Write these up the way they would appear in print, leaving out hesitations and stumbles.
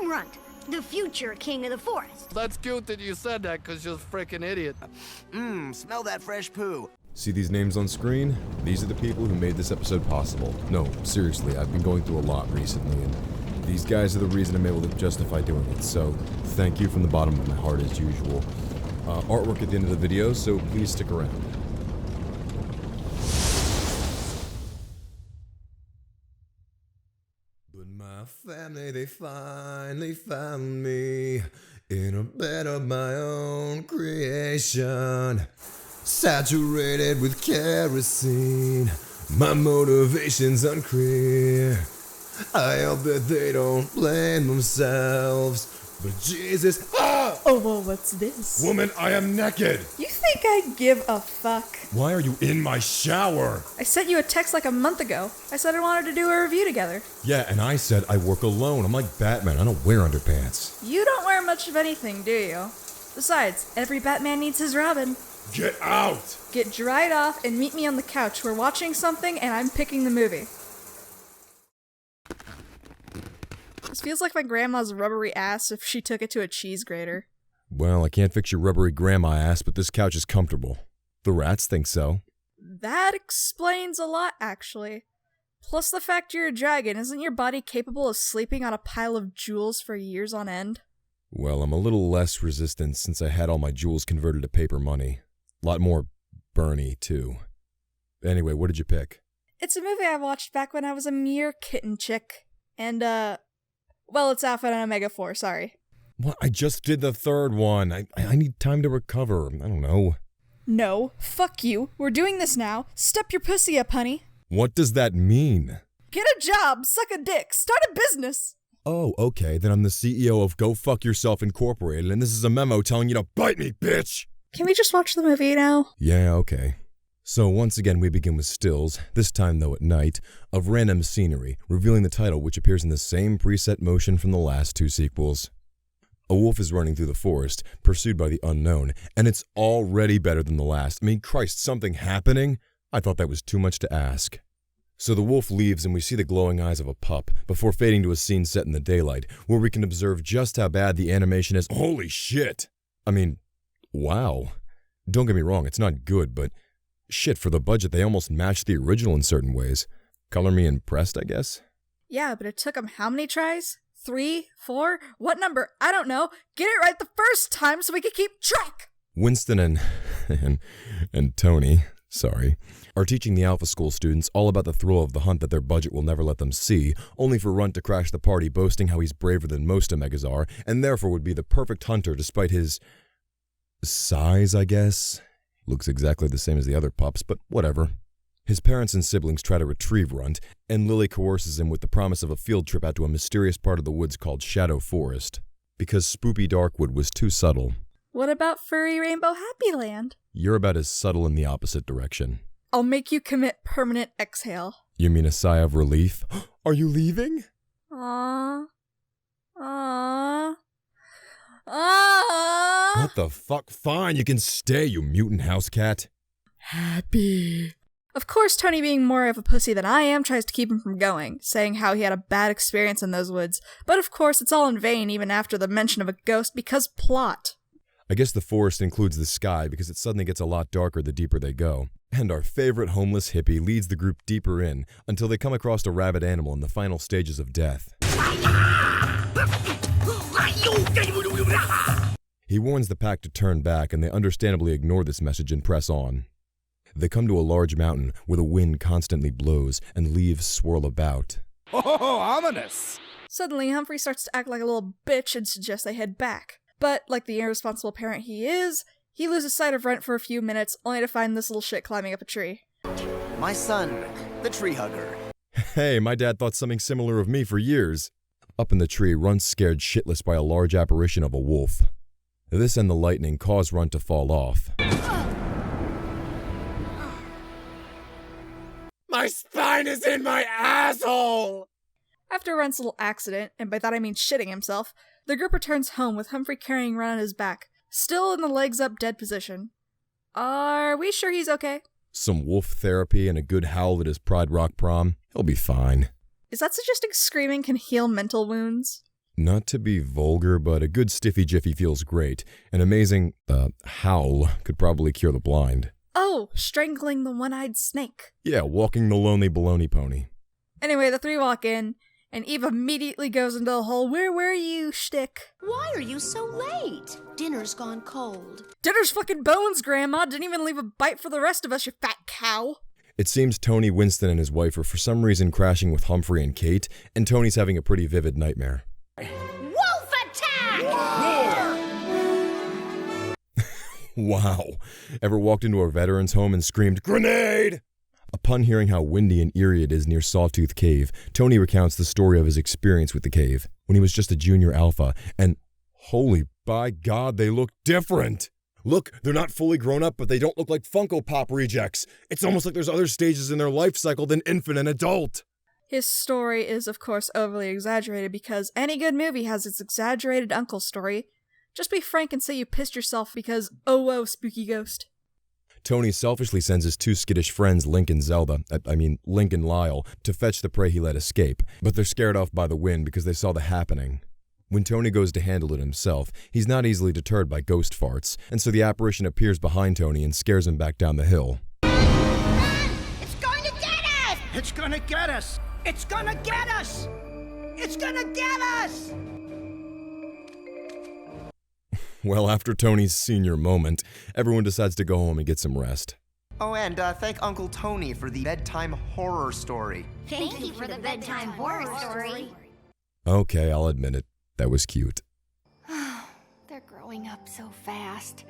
I'm Runt, the future king of the forest. That's cute that you said that, because you're a freaking idiot. Smell that fresh poo. See these names on screen? These are the people who made this episode possible. No, seriously, I've been going through a lot recently, and these guys are the reason I'm able to justify doing it, so thank you from the bottom of my heart as usual. Artwork at the end of the video, so please stick around. But my family, they finally found me in a bed of my own creation, saturated with kerosene. My motivation's unclear. I hope that they don't blame themselves, but Jesus, Oh, well, what's this? Woman, I am naked! You think I give a fuck? Why are you in my shower? I sent you a text like a month ago. I said I wanted to do a review together. Yeah, and I said I work alone. I'm like Batman, I don't wear underpants. You don't wear much of anything, do you? Besides, every Batman needs his Robin. Get out! Get dried off and meet me on the couch. We're watching something and I'm picking the movie. This feels like my grandma's rubbery ass if she took it to a cheese grater. Well, I can't fix your rubbery grandma ass, but this couch is comfortable. The rats think so. That explains a lot, actually. Plus the fact you're a dragon, isn't your body capable of sleeping on a pile of jewels for years on end? Well, I'm a little less resistant since I had all my jewels converted to paper money. A lot more Bernie, too. Anyway, what did you pick? It's a movie I watched back when I was a mere kitten chick. And, well, it's Alpha and Omega 4, sorry. What? I just did the third one. I need time to recover. I don't know. No, fuck you. We're doing this now. Step your pussy up, honey. What does that mean? Get a job, suck a dick, start a business. Oh, okay, then I'm the CEO of Go Fuck Yourself Incorporated, and this is a memo telling you to bite me, bitch! Can we just watch the movie now? Yeah, okay. So once again we begin with stills, this time though at night, of random scenery, revealing the title which appears in the same preset motion from the last two sequels. A wolf is running through the forest, pursued by the unknown, and it's already better than the last. I mean, Christ, something happening? I thought that was too much to ask. So the wolf leaves and we see the glowing eyes of a pup, before fading to a scene set in the daylight, where we can observe just how bad the animation is. Holy shit! I mean, wow. Don't get me wrong, it's not good, but shit, for the budget they almost matched the original in certain ways. Color me impressed, I guess? Yeah, but it took them how many tries? 3? 4? What number? I don't know. Get it right the first time so we can keep track! Winston and Tony, sorry, are teaching the Alpha School students all about the thrill of the hunt that their budget will never let them see, only for Runt to crash the party boasting how he's braver than most Omegas are, and therefore would be the perfect hunter despite his size, I guess. Looks exactly the same as the other pups, but whatever. His parents and siblings try to retrieve Runt, and Lily coerces him with the promise of a field trip out to a mysterious part of the woods called Shadow Forest, because Spoopy Darkwood was too subtle. What about Furry Rainbow Happy Land? You're about as subtle in the opposite direction. I'll make you commit permanent exhale. You mean a sigh of relief? Are you leaving? Aww. Aww. Aww. What the fuck? Fine, you can stay, you mutant house cat. Happy. Of course, Tony, being more of a pussy than I am, tries to keep him from going, saying how he had a bad experience in those woods. But of course, it's all in vain even after the mention of a ghost, because plot. I guess the forest includes the sky because it suddenly gets a lot darker the deeper they go. And our favorite homeless hippie leads the group deeper in until they come across a rabid animal in the final stages of death. He warns the pack to turn back, and they understandably ignore this message and press on. They come to a large mountain where the wind constantly blows and leaves swirl about. Oh, ominous! Suddenly, Humphrey starts to act like a little bitch and suggests they head back. But, like the irresponsible parent he is, he loses sight of Runt for a few minutes, only to find this little shit climbing up a tree. My son, the tree hugger. Hey, my dad thought something similar of me for years. Up in the tree, Runt's scared shitless by a large apparition of a wolf. This and the lightning cause Runt to fall off. My spine is in my asshole! After Runt's little accident, and by that I mean shitting himself, the group returns home with Humphrey carrying Runt on his back, still in the legs up dead position. Are we sure he's okay? Some wolf therapy and a good howl at his Pride Rock prom. He'll be fine. Is that suggesting screaming can heal mental wounds? Not to be vulgar, but a good stiffy jiffy feels great. An amazing, howl could probably cure the blind. Oh, strangling the one-eyed snake. Yeah, walking the lonely baloney pony. Anyway, the three walk in, and Eve immediately goes into the whole "where were you" shtick. Why are you so late? Dinner's gone cold. Dinner's fucking bones, Grandma. Didn't even leave a bite for the rest of us, you fat cow. It seems Tony, Winston, and his wife are for some reason crashing with Humphrey and Kate, and Tony's having a pretty vivid nightmare. Wolf attack! Wow. Ever walked into a veteran's home and screamed, "Grenade!" Upon hearing how windy and eerie it is near Sawtooth Cave, Tony recounts the story of his experience with the cave when he was just a junior alpha, and holy by God, they look different! Look, they're not fully grown up, but they don't look like Funko Pop rejects. It's almost like there's other stages in their life cycle than infant and adult. His story is, of course, overly exaggerated because any good movie has its exaggerated uncle story. Just be frank and say you pissed yourself because, oh whoa, spooky ghost. Tony selfishly sends his two skittish friends, Link and Lyle, to fetch the prey he let escape, but they're scared off by the wind because they saw the happening. When Tony goes to handle it himself, he's not easily deterred by ghost farts, and so the apparition appears behind Tony and scares him back down the hill. It's going to get us! It's gonna get us! It's gonna get us! It's gonna get us! Well, after Tony's senior moment, everyone decides to go home and get some rest. Oh, and thank Uncle Tony for the bedtime horror story. Thank you for the bedtime horror story. Okay, I'll admit it. That was cute. They're growing up so fast.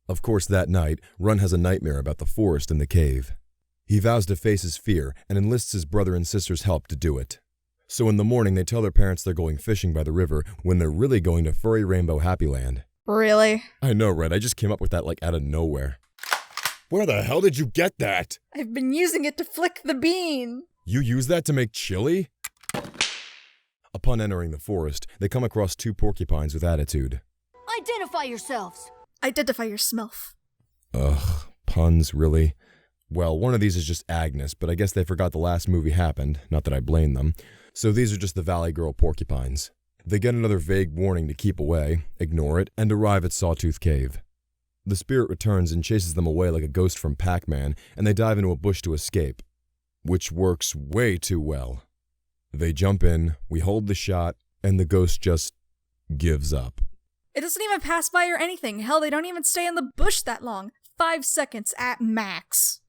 Of course, that night, Run has a nightmare about the forest and the cave. He vows to face his fear and enlists his brother and sister's help to do it. So in the morning, they tell their parents they're going fishing by the river when they're really going to Furry Rainbow Happy Land. Really? I know, Red. I just came up with that out of nowhere. Where the hell did you get that? I've been using it to flick the bean. You use that to make chili? Upon entering the forest, they come across two porcupines with attitude. Identify yourselves. Identify your smurf. Ugh, puns, really? Well, one of these is just Agnes, but I guess they forgot the last movie happened, not that I blame them. So these are just the Valley Girl porcupines. They get another vague warning to keep away, ignore it, and arrive at Sawtooth Cave. The spirit returns and chases them away like a ghost from Pac-Man, and they dive into a bush to escape. Which works way too well. They jump in, we hold the shot, and the ghost just gives up. It doesn't even pass by or anything. Hell, they don't even stay in the bush that long. 5 seconds at max.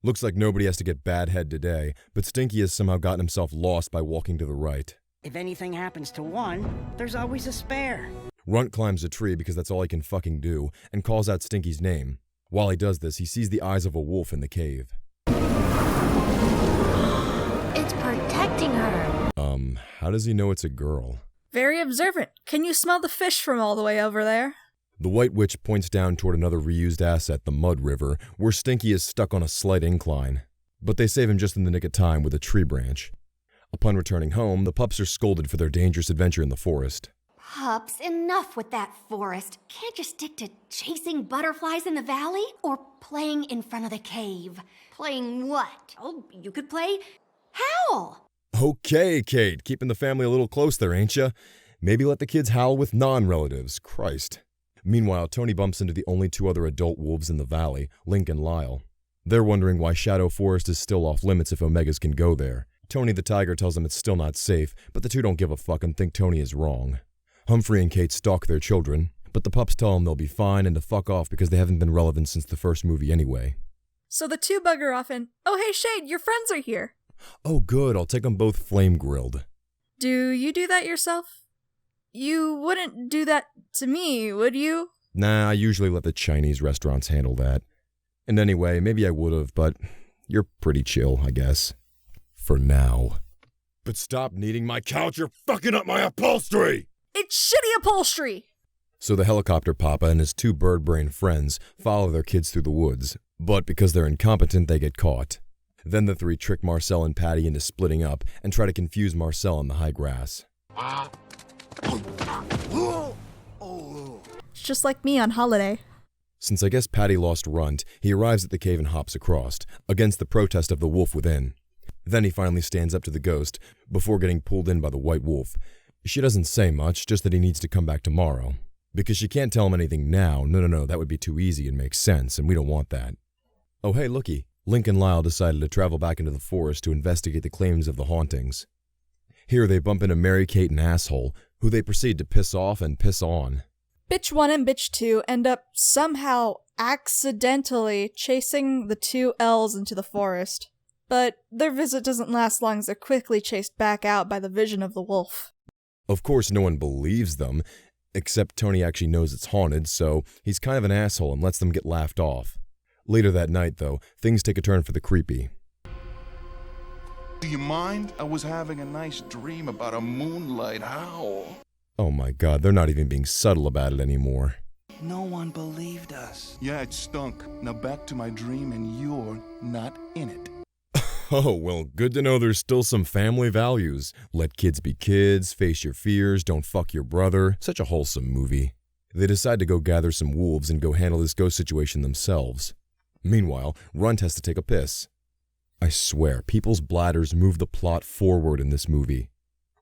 Looks like nobody has to get bad head today, but Stinky has somehow gotten himself lost by walking to the right. If anything happens to one, there's always a spare. Runt climbs a tree because that's all he can fucking do, and calls out Stinky's name. While he does this, he sees the eyes of a wolf in the cave. It's protecting her. How does he know it's a girl? Very observant. Can you smell the fish from all the way over there? The White Witch points down toward another reused asset, the Mud River, where Stinky is stuck on a slight incline. But they save him just in the nick of time with a tree branch. Upon returning home, the pups are scolded for their dangerous adventure in the forest. Pups, enough with that forest. Can't you stick to chasing butterflies in the valley? Or playing in front of the cave? Playing what? Oh, you could play howl. Okay, Kate, keeping the family a little close there, ain't ya? Maybe let the kids howl with non-relatives, Christ. Meanwhile, Tony bumps into the only two other adult wolves in the valley, Link and Lyle. They're wondering why Shadow Forest is still off limits if Omegas can go there. Tony the Tiger tells them it's still not safe, but the two don't give a fuck and think Tony is wrong. Humphrey and Kate stalk their children, but the pups tell them they'll be fine and to fuck off because they haven't been relevant since the first movie anyway. So the two bugger off and, oh hey Shade, your friends are here. Oh good, I'll take them both flame-grilled. Do you do that yourself? You wouldn't do that to me, would you? Nah, I usually let the Chinese restaurants handle that. And anyway, maybe I would've, but you're pretty chill, I guess. For now. But stop kneading my couch, you're fucking up my upholstery! It's shitty upholstery! So the helicopter papa and his two bird-brain friends follow their kids through the woods, but because they're incompetent, they get caught. Then the three trick Marcel and Patty into splitting up and try to confuse Marcel in the high grass. It's just like me on holiday. Since I guess Patty lost Runt, he arrives at the cave and hops across, against the protest of the wolf within. Then he finally stands up to the ghost, before getting pulled in by the white wolf. She doesn't say much, just that he needs to come back tomorrow. Because she can't tell him anything now. No, that would be too easy and make sense, and we don't want that. Oh hey, looky. Link and Lyle decided to travel back into the forest to investigate the claims of the hauntings. Here they bump into Mary-Kate and Asshole, who they proceed to piss off and piss on. Bitch 1 and Bitch 2 end up somehow accidentally chasing the two L's into the forest. But their visit doesn't last long as they're quickly chased back out by the vision of the wolf. Of course, no one believes them, except Tony actually knows it's haunted, so he's kind of an asshole and lets them get laughed off. Later that night, though, things take a turn for the creepy. Do you mind? I was having a nice dream about a moonlight howl. Oh my god, they're not even being subtle about it anymore. No one believed us. Yeah, it stunk. Now back to my dream and you're not in it. Oh, well, good to know there's still some family values. Let kids be kids, face your fears, don't fuck your brother. Such a wholesome movie. They decide to go gather some wolves and go handle this ghost situation themselves. Meanwhile, Runt has to take a piss. I swear, people's bladders move the plot forward in this movie.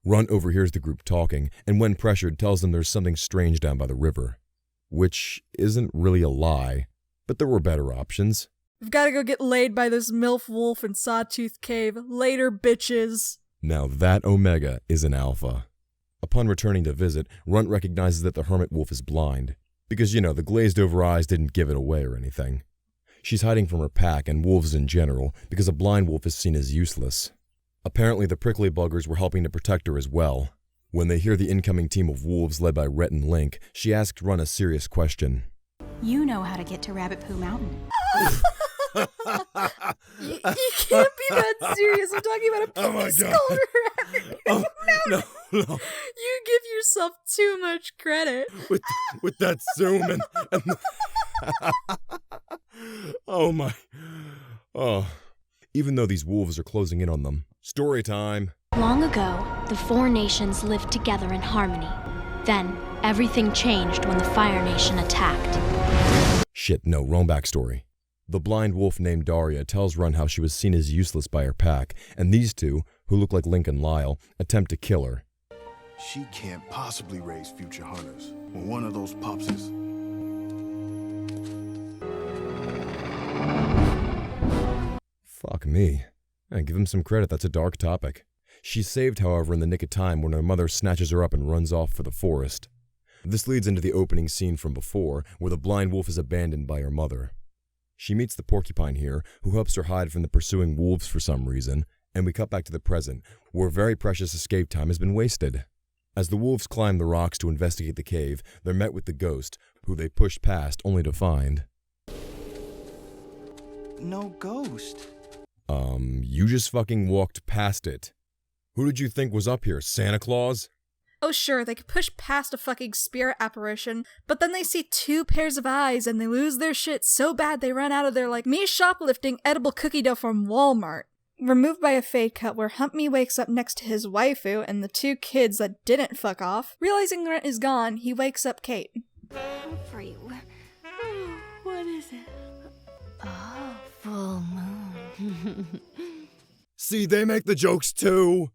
Runt overhears the group talking, and when pressured tells them there's something strange down by the river. Which isn't really a lie, but there were better options. We've gotta go get laid by this MILF wolf in Sawtooth Cave. Later, bitches. Now that Omega is an alpha. Upon returning to visit, Runt recognizes that the hermit wolf is blind. Because, the glazed over eyes didn't give it away or anything. She's hiding from her pack and wolves in general because a blind wolf is seen as useless. Apparently the prickly buggers were helping to protect her as well. When they hear the incoming team of wolves led by Rhett and Link, she asks Runt a serious question. You know how to get to Rabbit Poo Mountain. You can't be that serious. I'm talking about a pink skull rabbit. Oh, no. You give yourself too much credit. With that zoom and oh my. Oh. Even though these wolves are closing in on them. Story time. Long ago, the four nations lived together in harmony. Then, everything changed when the Fire Nation attacked. Shit, no, wrong backstory. The blind wolf named Daria tells Runt how she was seen as useless by her pack, and these two, who look like Link and Lyle, attempt to kill her. She can't possibly raise future hunters. When one of those pops is... Fuck me. I give him some credit, that's a dark topic. She's saved, however, in the nick of time when her mother snatches her up and runs off for the forest. This leads into the opening scene from before, where the blind wolf is abandoned by her mother. She meets the porcupine here, who helps her hide from the pursuing wolves for some reason, and we cut back to the present, where very precious escape time has been wasted. As the wolves climb the rocks to investigate the cave, they're met with the ghost, who they push past only to find. No ghost. You just fucking walked past it. Who did you think was up here, Santa Claus? Oh sure, they could push past a fucking spirit apparition, but then they see two pairs of eyes and they lose their shit so bad they run out of there like me shoplifting edible cookie dough from Walmart. We're moved by a fade cut where Humpme wakes up next to his waifu and the two kids that didn't fuck off. Realizing Rent is gone, he wakes up Kate. Humphrey, what is it? Oh, full moon. See, they make the jokes too.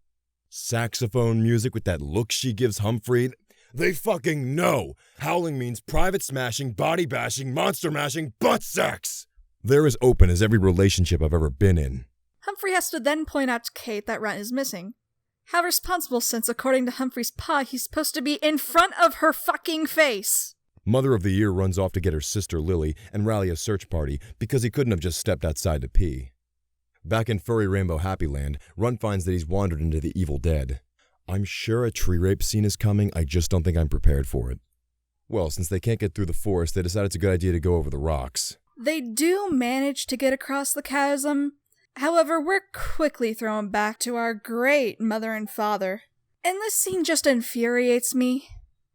Saxophone music with that look she gives Humphrey. They fucking know. Howling means private smashing, body bashing, monster mashing, butt sex. They're as open as every relationship I've ever been in. Humphrey has to then point out to Kate that Rent is missing. How responsible, since according to Humphrey's pa, he's supposed to be in front of her fucking face. Mother of the Year runs off to get her sister Lily and rally a search party because he couldn't have just stepped outside to pee. Back in Furry Rainbow Happy Land, Runt finds that he's wandered into the Evil Dead. I'm sure a tree rape scene is coming, I just don't think I'm prepared for it. Well, since they can't get through the forest, they decide it's a good idea to go over the rocks. They do manage to get across the chasm. However, we're quickly thrown back to our great mother and father. And this scene just infuriates me.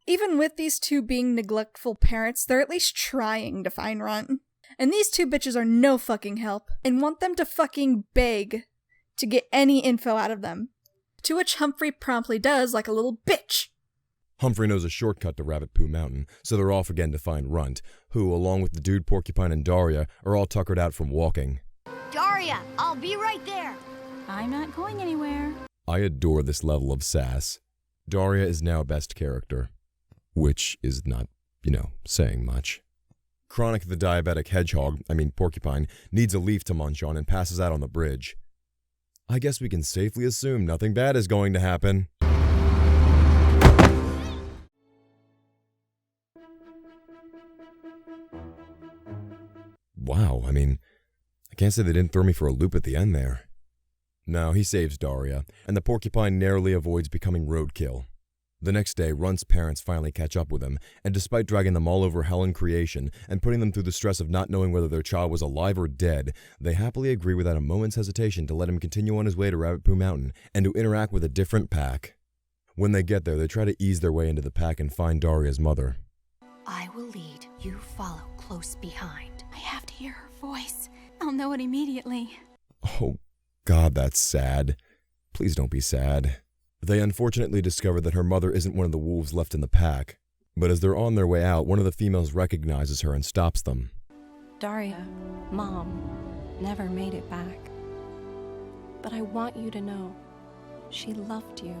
Even with these two being neglectful parents, they're at least trying to find Runt. And these two bitches are no fucking help, and want them to fucking beg to get any info out of them. To which Humphrey promptly does, like a little bitch. Humphrey knows a shortcut to Rabbit Poo Mountain, so they're off again to find Runt, who, along with the dude Porcupine and Daria, are all tuckered out from walking. Daria, I'll be right there. I'm not going anywhere. I adore this level of sass. Daria is now best character, which is not, saying much. Chronic the diabetic porcupine, needs a leaf to munch on and passes out on the bridge. I guess we can safely assume nothing bad is going to happen. Wow, I can't say they didn't throw me for a loop at the end there. No, he saves Daria, and the porcupine narrowly avoids becoming roadkill. The next day, Runt's parents finally catch up with him, and despite dragging them all over hell in creation and putting them through the stress of not knowing whether their child was alive or dead, they happily agree without a moment's hesitation to let him continue on his way to Rabbit Poo Mountain and to interact with a different pack. When they get there, they try to ease their way into the pack and find Daria's mother. I will lead. You follow close behind. I have to hear her voice. I'll know it immediately. Oh, God, that's sad. Please don't be sad. They unfortunately discover that her mother isn't one of the wolves left in the pack, but as they're on their way out, one of the females recognizes her and stops them. Daria, Mom, never made it back. But I want you to know, she loved you.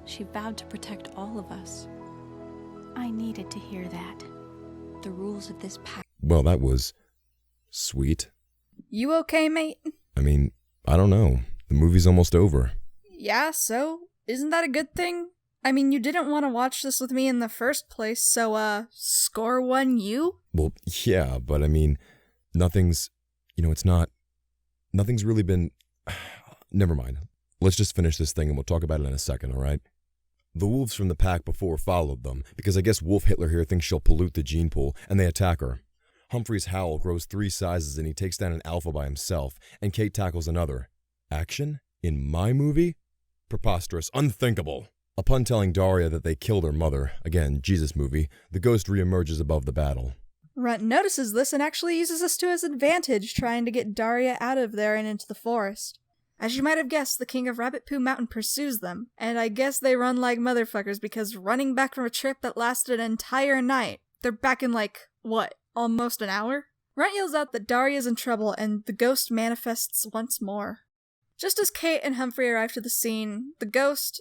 She vowed to protect all of us. I needed to hear that. The rules of this pack. Well, that was sweet. You okay, mate? I don't know. The movie's almost over. Yeah, so isn't that a good thing? You didn't want to watch this with me in the first place, so, score one you? Well, yeah, but nothing's really been... Never mind. Let's just finish this thing and we'll talk about it in a second, alright? The wolves from the pack before followed them, because I guess Wolf Hitler here thinks she'll pollute the gene pool, and they attack her. Humphrey's howl grows 3 sizes and he takes down an alpha by himself, and Kate tackles another. Action? In my movie? Preposterous, unthinkable. Upon telling Daria that they killed her mother, again, Jesus movie, the ghost reemerges above the battle. Runt notices this and actually uses this to his advantage, trying to get Daria out of there and into the forest. As you might have guessed, the king of Rabbit Poo Mountain pursues them, and I guess they run like motherfuckers because running back from a trip that lasted an entire night, they're back in almost an hour? Runt yells out that Daria's in trouble and the ghost manifests once more. Just as Kate and Humphrey arrive to the scene, the ghost...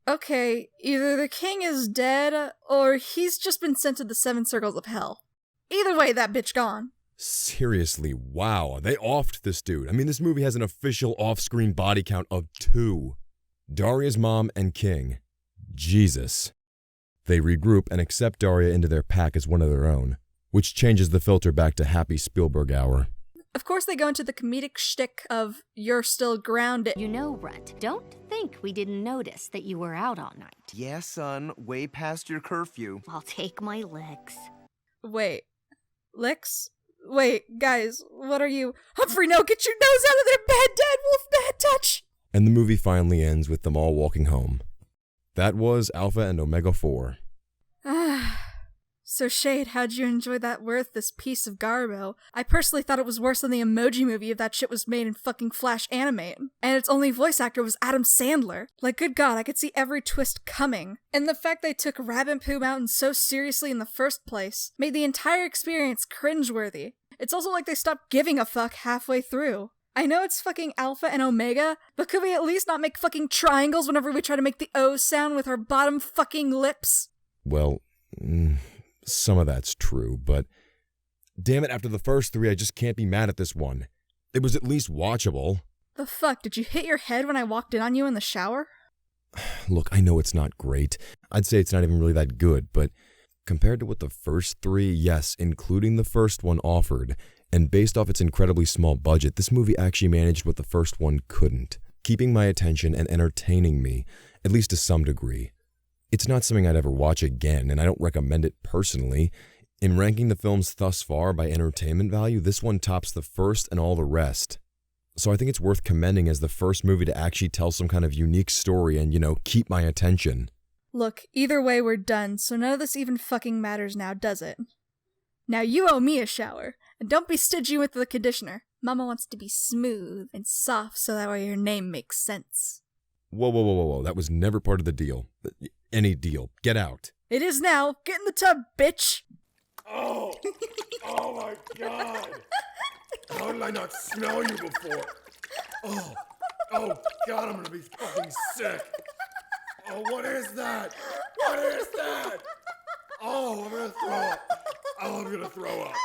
Okay, either the king is dead, or he's just been sent to the 7 circles of hell. Either way, that bitch gone. Seriously, wow, they offed this dude. This movie has an official off-screen body count of 2. Daria's mom and king. Jesus. They regroup and accept Daria into their pack as one of their own, which changes the filter back to happy Spielberg hour. Of course they go into the comedic shtick of, you're still grounded. Runt, don't think we didn't notice that you were out all night. Yeah, son, way past your curfew. I'll take my licks. Wait. Licks? Wait, guys, what are you? Humphrey, no, get your nose out of there, bad dad, wolf, bad touch! And the movie finally ends with them all walking home. That was Alpha and Omega 4. So Shade, how'd you enjoy that this piece of garbo? I personally thought it was worse than the Emoji Movie if that shit was made in fucking Flash Animate. And its only voice actor was Adam Sandler. Good God, I could see every twist coming. And the fact they took Rabbit Poo Mountain so seriously in the first place made the entire experience cringeworthy. It's also like they stopped giving a fuck halfway through. I know it's fucking Alpha and Omega, but could we at least not make fucking triangles whenever we try to make the O sound with our bottom fucking lips? Well, some of that's true, but damn it, after the first 3, I just can't be mad at this one. It was at least watchable. The fuck, did you hit your head when I walked in on you in the shower? Look, I know it's not great. I'd say it's not even really that good, but compared to what the first 3, yes, including the first one, offered, and based off its incredibly small budget, this movie actually managed what the first one couldn't, keeping my attention and entertaining me, at least to some degree. It's not something I'd ever watch again, and I don't recommend it personally. In ranking the films thus far by entertainment value, this one tops the first and all the rest. So I think it's worth commending as the first movie to actually tell some kind of unique story and, keep my attention. Look, either way we're done, so none of this even fucking matters now, does it? Now you owe me a shower, and don't be stingy with the conditioner. Mama wants to be smooth and soft so that way your name makes sense. Whoa, that was never part of the deal. Any deal. Get out. It is now. Get in the tub, bitch! Oh my God! How did I not smell you before? Oh God, I'm gonna be fucking sick. Oh, what is that? What is that? Oh, I'm gonna throw up. Oh, I'm gonna throw up.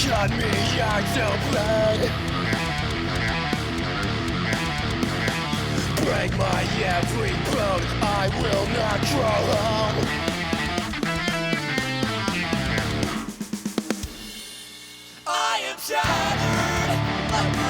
Cut me out to blood. Break my every bone, I will not crawl home. I am shattered like my